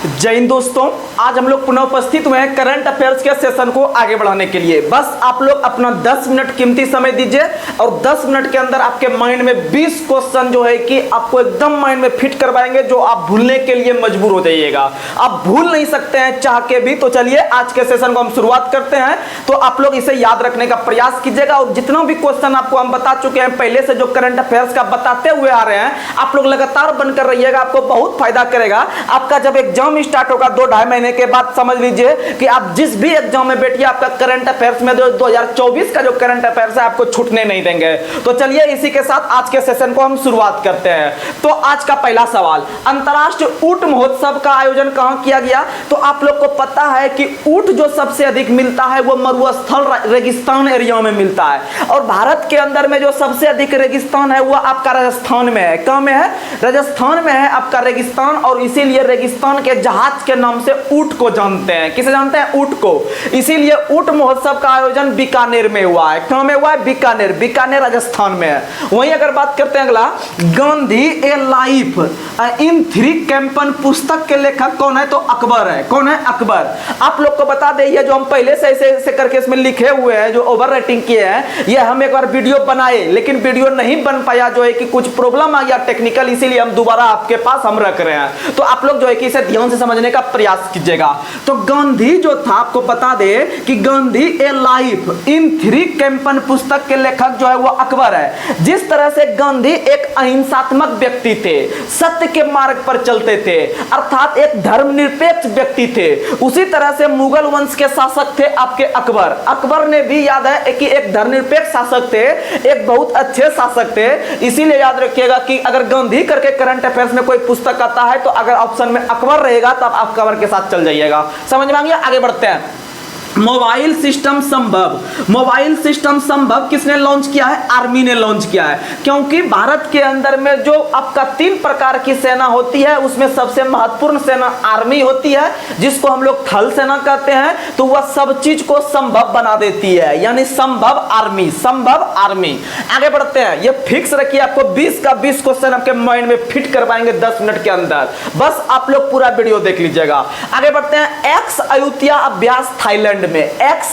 जय हिंद दोस्तों, आज हम लोग पुनः उपस्थित हुए हैं करंट अफेयर्स के सेशन को आगे बढ़ाने के लिए। बस आप लोग अपना 10 मिनट कीमती समय दीजिए और 10 मिनट के अंदर आपके माइंड में 20 क्वेश्चन जो है कि आपको एकदम माइंड में फिट करवाएंगे, जो आप भूलने के लिए मजबूर हो जाइएगा। आप भूल नहीं सकते हैं चाह के भी। तो चलिए आज के सेशन को हम शुरुआत करते हैं। तो आप लोग इसे याद रखने का प्रयास कीजिएगा और जितना भी क्वेश्चन आपको हम बता चुके हैं पहले से, जो करंट अफेयर्स का बताते हुए आ रहे हैं, आप लोग लगातार बनकर रहिएगा, आपको बहुत फायदा करेगा। आपका जब एग्जाम स्टार्ट होगा 2-2.5 महीने के बाद, समझ लीजिए कि आप जिस भी एग्जाम में बैठिए, आपका करंट अफेयर्स में जो 2024 का जो करंट अफेयर्स है आपको छूटने नहीं देंगे। तो चलिए इसी के साथ आज के सेशन को हम शुरुआत करते हैं। तो आज का पहला सवाल, अंतरराष्ट्रीय ऊंट महोत्सव का आयोजन कहां किया गया? तो आप लोग को पता है कि ऊंट जो सबसे अधिक मिलता है वो मरुस्थल रेगिस्तान एरिया में मिलता है, और भारत के अंदर में जो सबसे अधिक रेगिस्तान है वो आपका राजस्थान में है। कहां में है? राजस्थान में है आपका रेगिस्तान, और इसीलिए रेगिस्तान के जहाज के नाम से ऊंट को जानते हैं। किसे जानते हैं? ऊंट को। इसीलिए ऊंट महोत्सव का आयोजन बीकानेर में हुआ है। कहां में हुआ है? बीकानेर। बीकानेर राजस्थान में है। वहीं अगर बात करते हैं अगला, गांधी ए लाइफ इन 3 कैंपन पुस्तक के लेखक कौन है? तो अकबर है। कौन है? अकबर। आप लोग को बता दें, ये जो हम पहले से ऐसे करके इसमें लिखे हुए हैं, जो ओवर राइटिंग किए हैं, ये हम एक बार वीडियो बनाए, लेकिन वीडियो नहीं बन पाया, जो है कि कुछ प्रॉब्लम आ गया टेक्निकल, इसीलिए हम दोबारा आपके पास हम रख रहे हैं। तो आप लोग जो है कि इसे ध्यान से समझने का प्रयास कीजिएगा। तो गांधी जो था, आपको बता दे कि गांधी ए लाइफ इन 3 कैंपन पुस्तक के लेखक जो है वो अकबर है। जिस तरह से गांधी एक अहिंसात्मक व्यक्ति थे, सत्य के मार्ग पर चलते थे, अर्थात एक धर्मनिरपेक्ष व्यक्ति थे, उसी तरह से मुगल वंश के शासक थे आपके अकबर। अकबर ने भी याद है कि एक धर्मनिरपेक्ष शासक थे, एक बहुत अच्छे शासक थे। इसीलिए याद रखिएगा कि अगर गांधी करके करंट अफेयर्स में कोई पुस्तक आता है तो अगर ऑप्शन में अकबर रहेगा तो आप अकबर के साथ चल जाइएगा। समझ में आ गया? आगे बढ़ते हैं। मोबाइल सिस्टम संभव। मोबाइल सिस्टम संभव किसने लॉन्च किया है? आर्मी ने लॉन्च किया है। क्योंकि भारत के अंदर में जो आपका 3 प्रकार की सेना होती है, उसमें सबसे महत्वपूर्ण सेना आर्मी होती है, जिसको हम लोग थल सेना कहते हैं। तो वह सब चीज को संभव बना देती है, यानी संभव आर्मी। संभव आर्मी। आगे बढ़ते हैं। ये फिक्स रखिए, आपको 20 का 20 क्वेश्चन आपके माइंड में फिट करवाएंगे 10 मिनट के अंदर। बस आप लोग पूरा वीडियो देख लीजिएगा। आगे बढ़ते हैं। एक्स अयुत्या अभ्यास थाईलैंड में। एक्स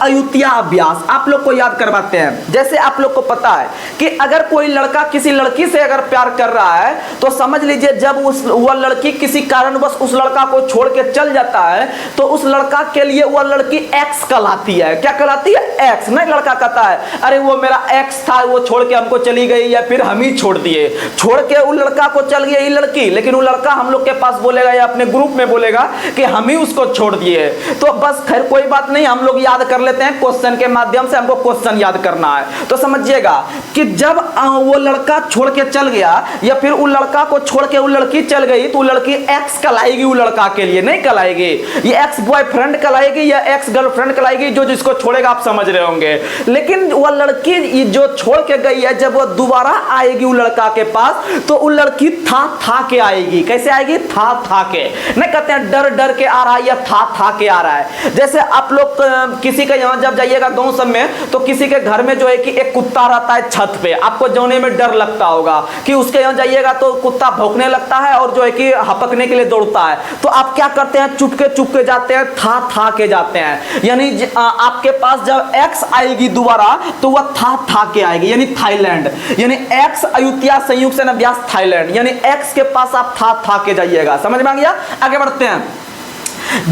अयुत्या अभ्यास आप लोग को याद करवाते हैं। जैसे आप लोग को पता है कि अगर कोई लड़का किसी लड़की से अगर प्यार कर रहा है तो समझ लीजिए जब वह लड़की किसी कारणवश उस लड़का को छोड़ के चल जाता है तो उस लड़का के लिए वह लड़की एक्स कहलाती है। क्या कहलाती है? एक्स। नहीं, लड़का कहता है अरे वो मेरा एक्स था, वो छोड़ के हमको चली गई, या फिर हम ही छोड़ दिए। छोड़ के उस लड़का को चल गई लड़की, लेकिन वो लड़का हम लोग के पास बोलेगा या अपने ग्रुप में बोलेगा कि हम ही उसको छोड़ दिए। तो बस खैर कोई बात नहीं, हम लोग याद कर लेते हैं क्वेश्चन के माध्यम से। हमको क्वेश्चन याद करना है। तो समझिएगा कि जब वो लड़का छोड़ के चल गया या फिर वो लड़का को छोड़ के वो लड़की चल गई तो वो लड़की एक्स कहलाएगी। वो लड़का के लिए नहीं कहलाएगी, ये एक्स बॉयफ्रेंड कहलाएगी या एक्स गर्लफ्रेंड कहलाएगी, जो जिसको छोड़ेगा आप समझ रहे होंगे। लेकिन वो लड़की जो छोड़ के गई है, जब वो दोबारा आएगी वो लड़का के पास, तो वो लड़की था के आएगी। कैसे आएगी? था के। नहीं कहते हैं डर डर के आ रहा है या था के आ रहा है। जैसे आप लोग किसी के यहाँ जब जाइएगा गांव सब में, तो किसी के घर में जो है कि एक कुत्ता रहता है छत पे, आपको जाने में डर लगता होगा कि उसके यहाँ जाइएगा तो कुत्ता भौंकने लगता है और जो है कि हपकने के लिए दौड़ता है। तो आप क्या करते हैं? चुपके जाते हैं, था के जाते हैं। यानी आपके पास जब एक्स आएगी दोबारा तो वह था के आएगी, यानी थाईलैंड। यानी एक्स अयुत्या संयुक्त सेना अभ्यास थाईलैंड, यानी एक्स के पास आप था के जाइएगा। समझ में आ गया? आगे बढ़ते हैं।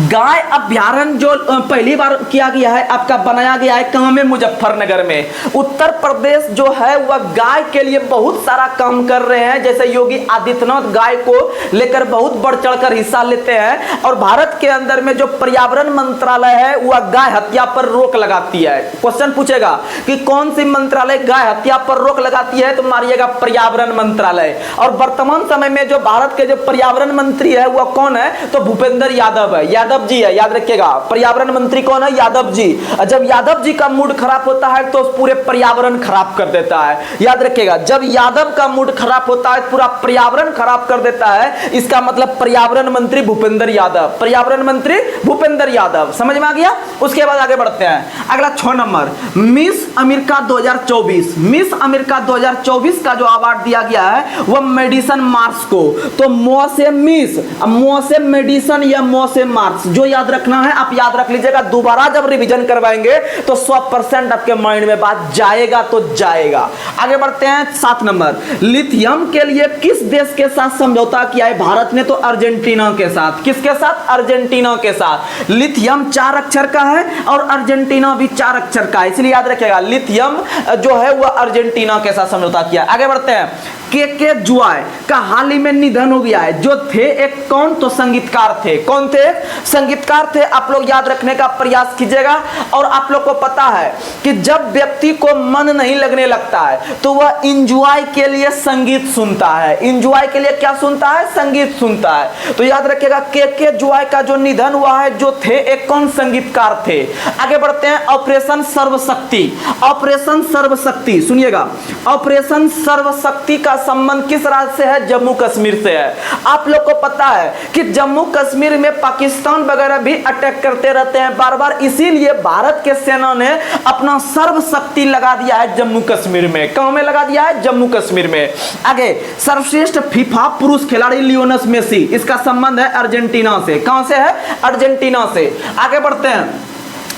गाय अभ्यारण्य जो पहली बार किया गया है, आपका बनाया गया है कहां में? मुजफ्फरनगर में। उत्तर प्रदेश जो है वह गाय के लिए बहुत सारा काम कर रहे हैं। जैसे योगी आदित्यनाथ गाय को लेकर बहुत बढ़ चढ़कर हिस्सा लेते हैं। और भारत के अंदर में जो पर्यावरण मंत्रालय है वह गाय हत्या पर रोक लगाती है। क्वेश्चन पूछेगा कि कौन सी मंत्रालय गाय हत्या पर रोक लगाती है, तो मारिएगा पर्यावरण मंत्रालय। और वर्तमान समय में जो भारत के जो पर्यावरण मंत्री है वह कौन है? तो भूपेंद्र यादव है। यादव जी है, याद रखिएगा। पर्यावरण मंत्री कौन है? यादव जी। जब यादव जी का मूड खराब होता है तो पूरे पर्यावरण खराब कर देता है, याद रखिएगा। जब यादव का मूड खराब होता है पूरा पर्यावरण खराब कर देता है, इसका मतलब पर्यावरण मंत्री भूपेंद्र यादव, पर्यावरण मंत्री भूपेंद्र यादव। समझ में आ गया? उसके बाद आगे बढ़ते हैं। अगला 6 number, miss America 2024। Miss America 2024 का जो अवार्ड दिया गया है वह मेडिसन मार्स को। तो मो से मिस, मो से मेडिसन या मो से मार्स, जो याद रखना है आप याद रख लीजिएगा। दोबारा जब रिवीजन करवाएंगे तो 100% आपके माइंड में बात जाएगा तो जाएगा। आगे बढ़ते हैं 7 नंबर, लिथियम के लिए किस देश के साथ समझौता किया है भारत ने? तो अर्जेंटीना के साथ। किसके साथ? अर्जेंटीना के साथ। लिथियम 4 अक्षर का है और अर्जेंटीना भी 4 अक्षर का है, इसलिए याद रखिएगा लिथियम जो है वह अर्जेंटीना के साथ समझौता किया। आगे बढ़ते हैं, के जुआय का हाल ही में निधन हो गया है। जो थे एक कौन? तो संगीतकार थे। कौन थे? संगीतकार थे। आप लोग याद रखने का प्रयास कीजिएगा। और आप लोग को पता है कि जब व्यक्ति को मन नहीं लगने लगता है तो वह इंजॉय के लिए संगीत सुनता है। इंजॉय के लिए क्या सुनता है? संगीत सुनता है। तो याद रखिएगा के जुआय का जो निधन हुआ है, जो थे एक कौन? संगीतकार थे। आगे बढ़ते हैं, ऑपरेशन सर्वशक्ति। ऑपरेशन सर्वशक्ति सुनिएगा, ऑपरेशन सर्वशक्ति का संबंध किस राज्य से है? जम्मू कश्मीर से है। आप लोग को पता है कि जम्मू कश्मीर में पाकिस्तान वगैरह भी अटैक करते रहते हैं बार बार, इसीलिए भारत के सेना ने अपना सर्वशक्ति लगा दिया है जम्मू कश्मीर में। कहां में लगा दिया है? जम्मू कश्मीर में। आगे, सर्वश्रेष्ठ फीफा पुरुष खिलाड़ी लियोनेल मेसी, इसका संबंध है अर्जेंटीना से। कहां से है? अर्जेंटीना से। आगे बढ़ते हैं,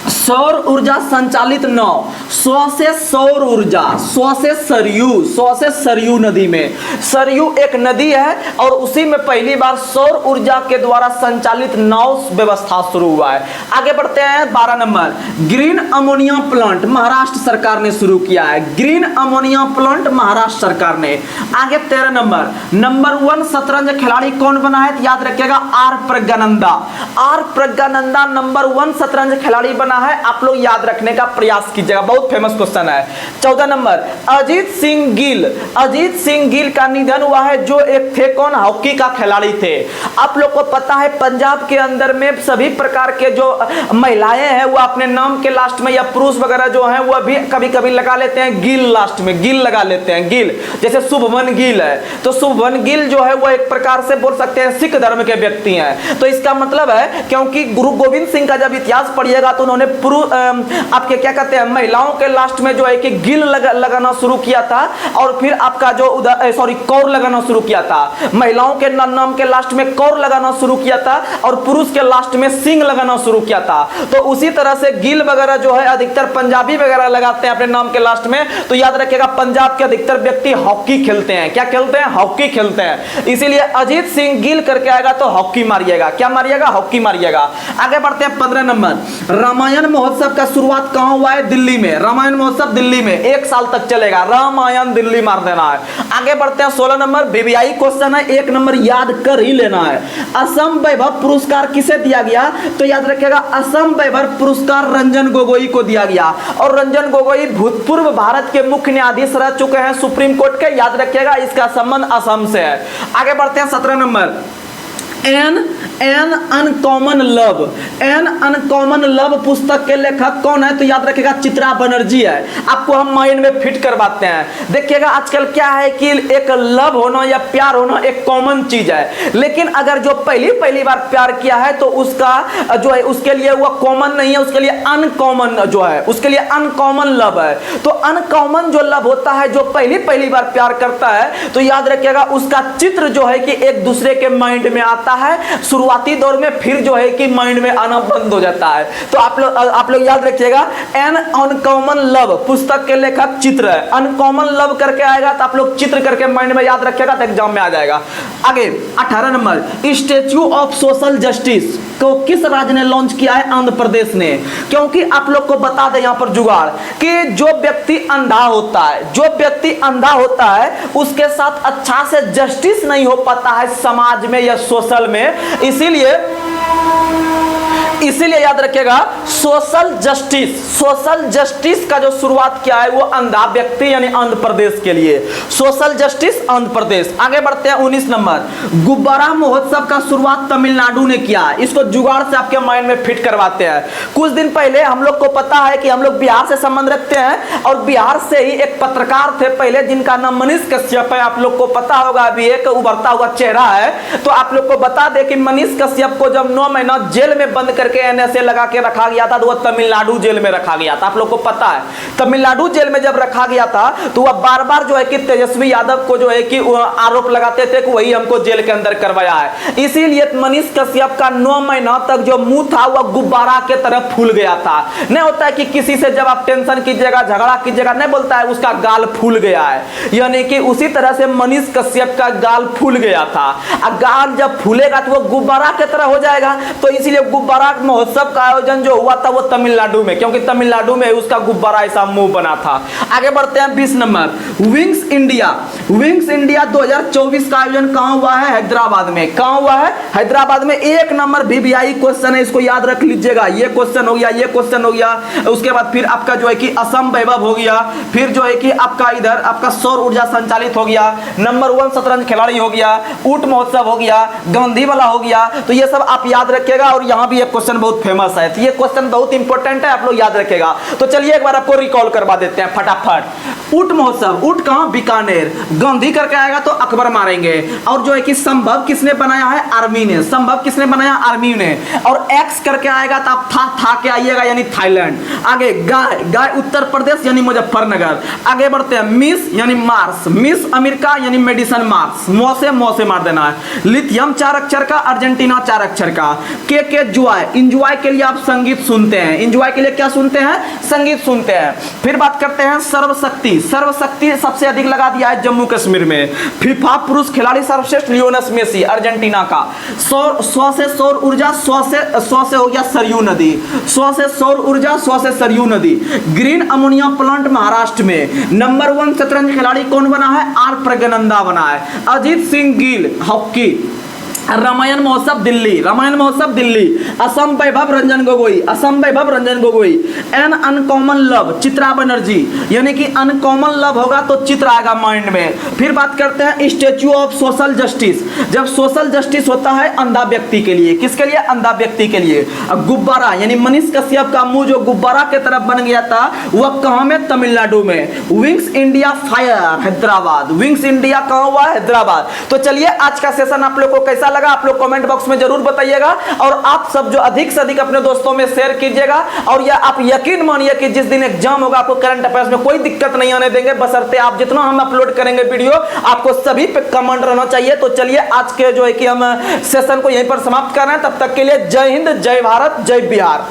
सौर ऊर्जा संचालित नाव। 100 से सौर ऊर्जा, 100 से सरयू, 100 से सरयू नदी में। सरयू एक नदी है और उसी में पहली बार सौर ऊर्जा के द्वारा संचालित नाव व्यवस्था शुरू हुआ है। आगे बढ़ते हैं 12 number, green ammonia plant Maharashtra सरकार ने शुरू किया है। ग्रीन अमोनिया प्लांट महाराष्ट्र सरकार ने। आगे 13 नंबर 1 शतरंज खिलाड़ी कौन बना है? याद रखिएगा R Praggnanandhaa. R Praggnanandhaa number 1 शतरंज खिलाड़ी बना है। आप लोग याद रखने का प्रयास कीजिएगा, बहुत फेमस क्वेश्चन है। 14 नंबर, अजीत सिंह गिल। अजीत सिंह गिल का निधन हुआ है, जो एक थे कौन? हॉकी का खिलाड़ी थे। आप लोग को पता है पंजाब के अंदर में सभी प्रकार के जो महिलाएं हैं वो अपने नाम के लास्ट में, या पुरुष वगैरह जो हैं वो भी कभी कभी लगा लेते हैं गिल, लास्ट में गिल लगा लेते हैं, गिल। जैसे शुभमन गिल है, तो शुभमन गिल जो है वो एक प्रकार से बोल सकते हैं सिख धर्म के व्यक्ति हैं। तो इसका मतलब है, क्योंकि गुरु गोविंद सिंह का जब इतिहास पढ़िएगा तो उन्होंने आपके क्या कहते हैं महिलाओं के लास्ट में जो है कि गिल लगाना शुरू किया था, और फिर आपका जो कौर लगाना शुरू किया था। महिलाओं के नाम के लास्ट में कौर लगाना शुरू किया था और पुरुष के लास्ट में सिंह लगाना शुरू किया था। तो उसी तरह से गिल वगैरह जो है अधिकतर पंजाबी वगैरह लगाते हैं अपने नाम के लास्ट में। तो याद रखिएगा पंजाब के अधिकतर व्यक्ति हॉकी खेलते हैं। क्या खेलते हैं? हॉकी खेलते हैं। इसीलिए अजीत सिंह गिल करके आएगा तो हॉकी मारिएगा। क्या मारिएगा? हॉकी मारिएगा। आगे बढ़ते हैं 15 नंबर, रामायण महोत्सव का शुरुआत कहां हुआ है? दिल्ली में। रामायण महोत्सव दिल्ली में 1 साल तक चलेगा। रामायण दिल्ली मार देना है। आगे बढ़ते हैं 16 नंबर, बीबीआई क्वेश्चन है, 1 नंबर याद कर ही लेना है। असम वैभव पुरस्कार किसे दिया गया? तो याद रखिएगा असम वैभव पुरस्कार रंजन गोगोई को दिया गया। और रंजन गोगोई भूतपूर्व भारत के मुख्य न्यायाधीश रह चुके हैं सुप्रीम कोर्ट के। याद रखिएगा इसका संबंध असम से है। आगे बढ़ते हैं 17 number, N uncommon love. N uncommon love पुस्तक के लेखक कौन है? तो याद रखिएगा चित्रा बनर्जी है। आपको हम माइंड में फिट करवाते हैं। देखिएगा आजकल क्या है कि एक लव होना या प्यार होना एक कॉमन चीज है, लेकिन अगर जो पहली बार प्यार किया है तो उसका जो है उसके लिए वो कॉमन नहीं है, उसके लिए अनकॉमन जो है, उसके लिए अनकॉमन लव है। तो अनकॉमन जो लव होता है, जो पहली बार प्यार करता है, तो याद रखिएगा उसका चित्र जो है कि एक दूसरे के माइंड में आता है शुरुआती दौर में, फिर जो है कि माइंड में आना बंद हो जाता है। तो आप लोग याद रखिएगा एन अनकॉमन लव पुस्तक के लेखक चित्र है। अनकॉमन लव करके आएगा तो आप लोग चित्र करके माइंड में याद रखिएगा तो एग्जाम में आ जाएगा। आगे 18 number, statue of social justice को किस राज्य ने लॉन्च किया है? आंध्र प्रदेश ने। क्योंकि आप लोग को बता दें यहां पर जुगाड़ कि जो व्यक्ति अंधा होता है, जो व्यक्ति अंधा होता है उसके साथ अच्छा से जस्टिस नहीं हो पाता है समाज में या सोशल में, इसीलिए याद रखिएगा सोशल जस्टिस का जो शुरुआत किया है वो अंधा व्यक्ति यानी आंध्र प्रदेश के लिए, सोशल जस्टिस आंध्र प्रदेश। आगे बढ़ते हैं 19 नंबर, गुब्बारा महोत्सव का शुरुआत तमिलनाडु ने किया। इसको जुगाड़ से आपके माइंड में फिट करवाते हैं। कुछ दिन पहले हम लोग को पता है कि हम लोग बिहार से संबंध रखते हैं और बिहार से ही एक पत्रकार थे पहले जिनका नाम मनीष कश्यप है। आप लोग को पता होगा, अभी एक उभरता हुआ चेहरा है। तो आप लोग को बता दें कि मनीष कश्यप को जब 9 महीना जेल में बंद करके एनएसए लगा के रखा गया था तो वह तमिलनाडु जेल में रखा गया था। आप लोग को पता है, तमिलनाडु जेल में जब रखा गया था तो वह बार बार जो है कि तेजस्वी यादव को जो है कि आरोप लगाते थे कि वही हमको जेल के अंदर करवाया है। इसीलिए मनीष कश्यप का 9 महीना तक जो मुंह था वह गुब्बारा के तरह फूल गया था। नहीं होता है कि किसी से जब आप टेंशन कीजिएगा, झगड़ा कीजिएगा, नहीं बोलता है उसका गाल फूल गया है, यानी कि उसी तरह से मनीष कश्यप का गाल फूल गया था। गाल जब फूलेगा तो वो गुब्बारा की तरह हो जाएगा। तो इसीलिए गुब्बारा महोत्सव का आयोजन जो हुआ था वो तमिलनाडु में, क्योंकि तमिलनाडु में उसका गुब्बारा ऐसा मुंह बना था। आगे बढ़ते हैं 20 नंबर, विंग्स इंडिया 2024 का आयोजन कहां हुआ है? हैदराबाद में। कहां हुआ है? हैदराबाद में। 1 नंबर VVI क्वेश्चन है, इसको याद रख लीजिएगा। ये क्वेश्चन हो गया, ये क्वेश्चन हो गया। उसके बाद फिर आपका जो है कि असम वैभव हो गया, फिर जो है कि आपका इधर आपका सौर ऊर्जा संचालित हो गया, नंबर 1 शतरंज खिलाड़ी हो गया, ऊंट महोत्सव हो गया, गांधी वाला हो गया। तो ये सब आप याद रखिएगा। और यहाँ भी एक क्वेश्चन बहुत फेमस है, तो ये क्वेश्चन बहुत इंपॉर्टेंट है, आप लोग याद रखिएगा। तो चलिए एक बार आपको रिकॉल करवा देते हैं फटाफट। ऊंट महोत्सव, ऊंट कहां? बीकानेर। गांधी करके आएगा तो अकबर मारेंगे। और जो है कि संभव किसने बनाया है? आर्मी ने। संभव किसने बनाया? आर्मी ने। और एक्स करके आएगा तो आप था के आइएगा, यानी थाईलैंड। आगे गाय उत्तर प्रदेश यानी मुजफ्फरनगर। आगे बढ़ते हैं मिस यानी मार्स, मिस अमेरिका यानी मेडिसन मार्स, मौ से मार देना है। लिथियम 4 अक्षर का, अर्जेंटीना 4 अक्षर का। के जॉय, इंजॉय के लिए आप संगीत सुनते हैं। इंजॉय के लिए क्या सुनते हैं? संगीत सुनते हैं। फिर बात करते हैं सर्वशक्ति सबसे अधिक लगा दिया है जम्मू कश्मीर में। फीफा पुरुष खिलाड़ी सर्वश्रेष्ठ लियोनेल मेसी, अर्जेंटीना का। 100 से सौर ऊर्जा, 100 से हो गया सरयू नदी, 100 से सौर ऊर्जा, 100 से सरयू नदी। ग्रीन अमोनिया प्लांट महाराष्ट्र में। नंबर 1 शतरंज खिलाड़ी कौन बना है? आर प्रज्ञानंदा बना है। Ajit Singh Gill, hockey. Ramayan Mahotsav Delhi. Assam Vaibhav Ranjan Gogoi. An uncommon love, Chitra Banerjee, यानी कि अनकॉमन लव होगा तो चित्र आएगा माइंड में। फिर बात करते हैं स्टैच्यू ऑफ सोशल जस्टिस। जब सोशल जस्टिस होता है अंधा व्यक्ति के लिए, किसके लिए? अंधा व्यक्ति के लिए। गुब्बारा यानी मनीष कश्यप का मुंह जो गुब्बारा की तरफ बन गया था वह कहां में? तमिलनाडु में। Wings India fire, Hyderabad. Wings India कहां हुआ? हैदराबाद। तो चलिए आज का सेशन आप लोग को कैसा लगा आप लोग कमेंट बॉक्स में जरूर बताइएगा। और आप सब जो अधिक से अधिक अपने दोस्तों में शेयर कीजिएगा। और यह आप यकीन मानिए कि जिस दिन एग्जाम होगा आपको करंट अफेयर्स में कोई दिक्कत नहीं आने देंगे, बशर्ते आप जितना हम अपलोड करेंगे वीडियो आपको सभी पे कमेंट रहना चाहिए। तो चलिए आज के जो है कि हम सेशन को यहीं पर समाप्त कर रहे हैं। तब तक के लिए जय हिंद, जय भारत, जय बिहार।